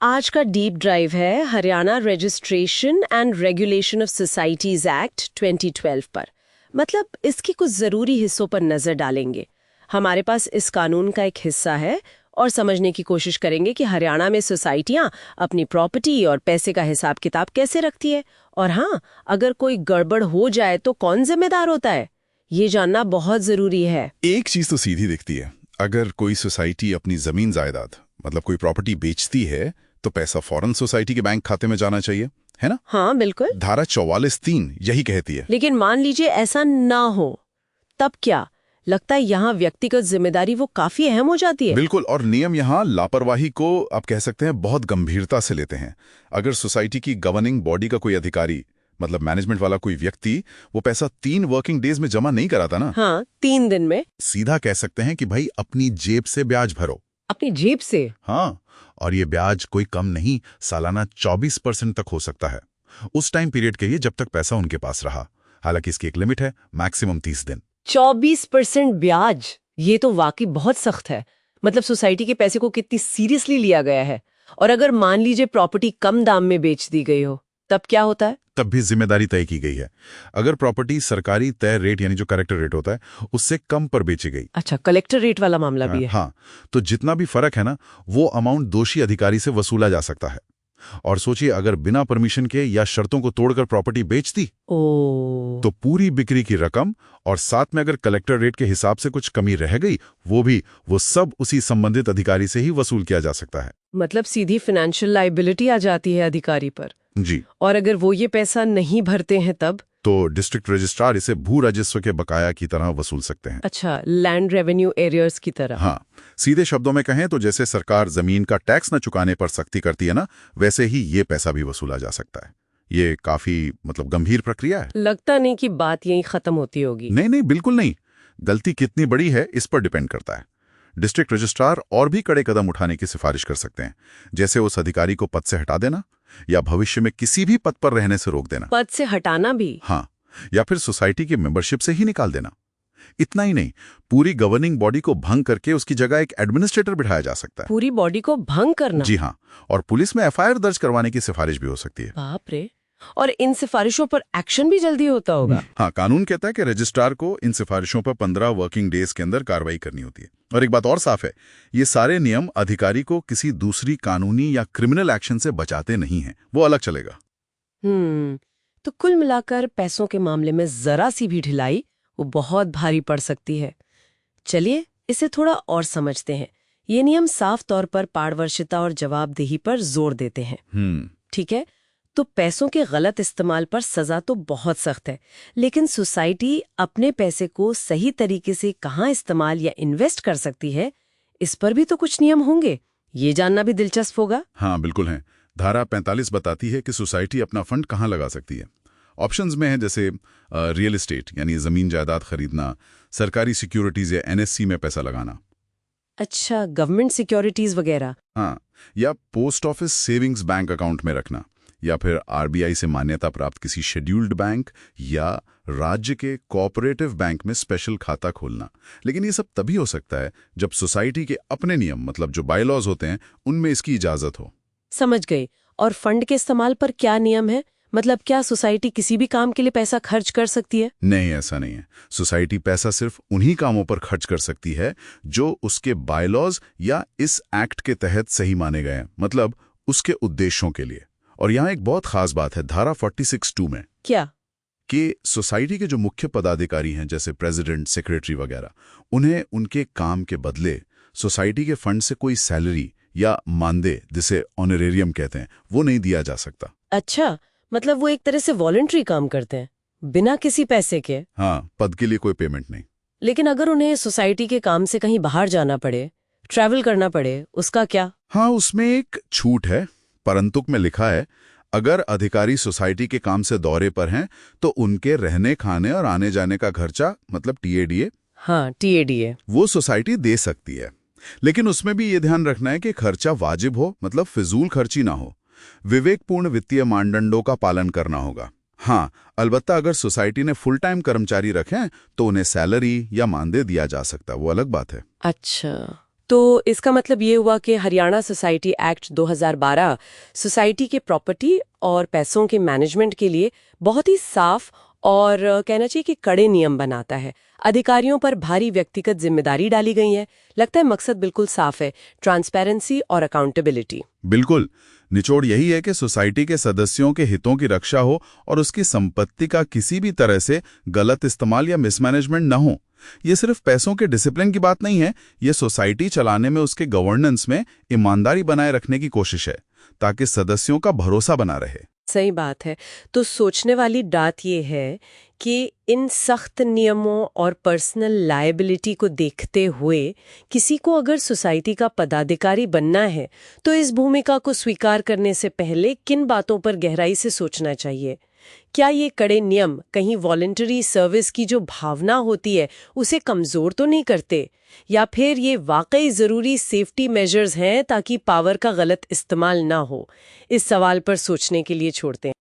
आज का deep drive है Haryana registration and regulation of societies act 2012 पर। मतलब इसके कुछ ज़रूरी हिस्सों पर नज़र डालेंगे। हमारे पास इस कानून का एक हिस्सा है और समझने की कोशिश करेंगे कि हरियाणा में सोसाइटियां अपनी प्रॉपर्टी और पैसे का हिसाब किताब कैसे रखती है, और हाँ, अगर कोई गड़बड़ हो जाए तो कौन जिम्मेदार होता है, ये जानना बहुत ज़रूरी है। एक चीज तो सीधी दिखती है, अगर कोई सोसाइटी अपनी जमीन जायदाद मतलब कोई प्रॉपर्टी बेचती है तो पैसा फौरन सोसाइटी के बैंक खाते में जाना चाहिए, है ना? हाँ बिल्कुल। धारा 44(3) यही कहती है। लेकिन मान लीजिए ऐसा ना हो, तब क्या लगता है यहाँ व्यक्तिगत जिम्मेदारी वो काफी अहम हो जाती है। बिल्कुल, और नियम यहाँ लापरवाही को आप कह सकते हैं बहुत गंभीरता से लेते हैं। अगर सोसाइटी की गवर्निंग बॉडी का कोई अधिकारी मतलब मैनेजमेंट वाला कोई व्यक्ति वो पैसा 3 वर्किंग डेज में जमा नहीं कराता ना, हाँ 3 दिन में, सीधा कह सकते हैं कि भाई अपनी जेब से ब्याज भरो। अपनी जेब से? हाँ, और ये ब्याज कोई कम नहीं, सालाना 24% तक हो सकता है उस टाइम पीरियड के लिए जब तक पैसा उनके पास रहा। हालांकि इसकी एक लिमिट है, मैक्सिमम 30 दिन। 24% ब्याज, ये तो वाकई बहुत सख्त है। मतलब सोसाइटी के पैसे को कितनी सीरियसली लिया गया है। और अगर मान लीजिए प्रॉपर्टी कम दाम में बेच दी गई हो, तब क्या होता है? तब भी जिम्मेदारी तय की गई है। अगर प्रॉपर्टी सरकारी तय रेट यानी जो कलेक्टर रेट होता है उससे कम पर बेची गई। अच्छा, कलेक्टर रेट वाला मामला भी है। हाँ, तो जितना भी फर्क है ना, वो अमाउंट दोषी अधिकारी से वसूला जा सकता है। और सोचिए, अगर बिना परमिशन के या शर्तों को तोड़कर प्रॉपर्टी बेच दी तो पूरी बिक्री की रकम और साथ में अगर कलेक्टर रेट के हिसाब से कुछ कमी रह गई वो सब उसी संबंधित अधिकारी से ही वसूल किया जा सकता है। मतलब सीधी फाइनेंशियल लायबिलिटी आ जाती है अधिकारी पर। जी। और अगर वो ये पैसा नहीं भरते हैं तब तो डिस्ट्रिक्ट रजिस्ट्रार इसे भू राजस्व के बकाया की तरह वसूल सकते हैं। अच्छा, लैंड रेवेन्यू एरियर्स की तरह। हाँ, सीधे शब्दों में कहें तो जैसे सरकार जमीन का टैक्स न चुकाने पर सख्ती करती है ना, वैसे ही ये पैसा भी वसूला जा सकता है। ये काफी गंभीर प्रक्रिया है। लगता नहीं कि बात यहीं खत्म होती होगी। नहीं नहीं, बिल्कुल नहीं। गलती कितनी बड़ी है इस पर डिपेंड करता है। डिस्ट्रिक्ट रजिस्ट्रार और भी कड़े कदम उठाने की सिफारिश कर सकते हैं, जैसे उस अधिकारी को पद से हटा देना या भविष्य में किसी भी पद पर रहने से रोक देना। पद से हटाना भी? हाँ, या फिर सोसाइटी की मेंबरशिप से ही निकाल देना। इतना ही नहीं, पूरी गवर्निंग बॉडी को भंग करके उसकी जगह एक एडमिनिस्ट्रेटर बिठाया जा सकता है। पूरी बॉडी को भंग करना? जी हाँ, और पुलिस में एफआईआर दर्ज करवाने की सिफारिश भी हो सकती है। बाप रे! और इन सिफारिशों पर एक्शन भी जल्दी होता होगा? हाँ, कानून कहता है कि रजिस्ट्रार को इन सिफारिशों पर 15 वर्किंग डेज के अंदर कार्रवाई करनी होती है। और एक बात और साफ है, ये सारे नियम अधिकारी को किसी दूसरी कानूनी या क्रिमिनल एक्शन से बचाते नहीं हैं, वो अलग चलेगा। तो कुल मिलाकर पैसों के मामले में जरा सी भी ढिलाई वो बहुत भारी पड़ सकती है। चलिए इसे थोड़ा और समझते हैं। ये नियम साफ तौर पर पारदर्शिता और जवाबदेही पर जोर देते हैं। ठीक है, तो पैसों के गलत इस्तेमाल पर सजा तो बहुत सख्त है, लेकिन सोसाइटी अपने पैसे को सही तरीके से कहाँ इस्तेमाल या इन्वेस्ट कर सकती है, इस पर भी तो कुछ नियम होंगे। ये जानना भी दिलचस्प होगा। हाँ बिल्कुल है। धारा 45 बताती है कि सोसाइटी अपना फंड कहाँ लगा सकती है। ऑप्शंस में है जैसे रियल एस्टेट यानी जमीन जायदाद खरीदना, सरकारी सिक्योरिटीज या एनएससी में पैसा लगाना। अच्छा, गवर्नमेंट सिक्योरिटीज वगैरह। हाँ, या post office savings bank account में रखना, या फिर आरबीआई से मान्यता प्राप्त किसी शेड्यूल्ड बैंक या राज्य के कोऑपरेटिव बैंक में स्पेशल खाता खोलना। लेकिन ये सब तभी हो सकता है जब सोसाइटी के अपने नियम मतलब जो बायलॉज होते हैं उनमें इसकी इजाजत हो। समझ गई। और फंड के इस्तेमाल पर क्या नियम है? मतलब क्या सोसाइटी किसी भी काम के लिए पैसा खर्च कर सकती है? नहीं, ऐसा नहीं है। सोसाइटी पैसा सिर्फ उन्हीं कामों पर खर्च कर सकती है जो उसके बायलॉज या इस एक्ट के तहत सही माने गए हैं, मतलब उसके उद्देश्यों के लिए। और यहाँ एक बहुत खास बात है धारा 46(2) में। क्या? कि सोसाइटी के जो मुख्य पदाधिकारी हैं जैसे प्रेसिडेंट, सेक्रेटरी वगैरह, उन्हें उनके काम के बदले सोसाइटी के फंड से कोई सैलरी या मानदेय, जिसे ऑनरेरियम कहते हैं, वो नहीं दिया जा सकता। अच्छा, मतलब वो एक तरह से वॉलंटरी काम करते हैं बिना किसी पैसे के? हाँ, पद के लिए कोई पेमेंट नहीं। लेकिन अगर उन्हें सोसाइटी के काम से कहीं बाहर जाना पड़े, ट्रैवल करना पड़े, उसका क्या? हाँ, उसमें एक छूट है। परंतुक में लिखा है, अगर अधिकारी सोसाइटी के काम से दौरे पर हैं तो उनके रहने खाने और आने जाने का खर्चा मतलब टीएडीए, हाँ टीएडीए, वो सोसाइटी दे सकती है। लेकिन उसमें भी ये ध्यान रखना है कि खर्चा वाजिब हो, मतलब फिजूल खर्ची ना हो। विवेकपूर्ण वित्तीय मानदंडों का पालन करना होगा। हाँ, अलबत्ता अगर सोसाइटी ने फुल टाइम कर्मचारी रखे तो उन्हें सैलरी या मानदेय दिया जा सकता है, वो अलग बात है। अच्छा, तो इसका मतलब ये हुआ कि हरियाणा सोसाइटी एक्ट 2012 सोसाइटी के प्रॉपर्टी और पैसों के मैनेजमेंट के लिए बहुत ही साफ और कहना चाहिए कि कड़े नियम बनाता है। अधिकारियों पर भारी व्यक्तिगत जिम्मेदारी डाली गई है। लगता है मकसद बिल्कुल साफ है, ट्रांसपेरेंसी और अकाउंटेबिलिटी। बिल्कुल, निचोड़ यही है कि सोसाइटी के सदस्यों के हितों की रक्षा हो और उसकी संपत्ति का किसी भी तरह से गलत इस्तेमाल या मिसमैनेजमेंट न हो। ये सिर्फ पैसों के डिसिप्लिन की बात नहीं है, ये सोसाइटी चलाने में उसके गवर्नेंस में ईमानदारी बनाए रखने की कोशिश है, ताकि सदस्यों का भरोसा बना रहे। सही बात है। तो सोचने वाली बात ये है कि इन सख्त नियमों और पर्सनल लायबिलिटी को देखते हुए किसी को अगर सोसाइटी का पदाधिकारी बनना है तो इस भूमिका को स्वीकार करने से पहले किन बातों पर गहराई से सोचना चाहिए? क्या ये कड़े नियम कहीं वॉलंटरी सर्विस की जो भावना होती है उसे कमजोर तो नहीं करते, या फिर ये वाकई जरूरी सेफ्टी मेजर्स हैं ताकि पावर का गलत इस्तेमाल ना हो? इस सवाल पर सोचने के लिए छोड़ते हैं।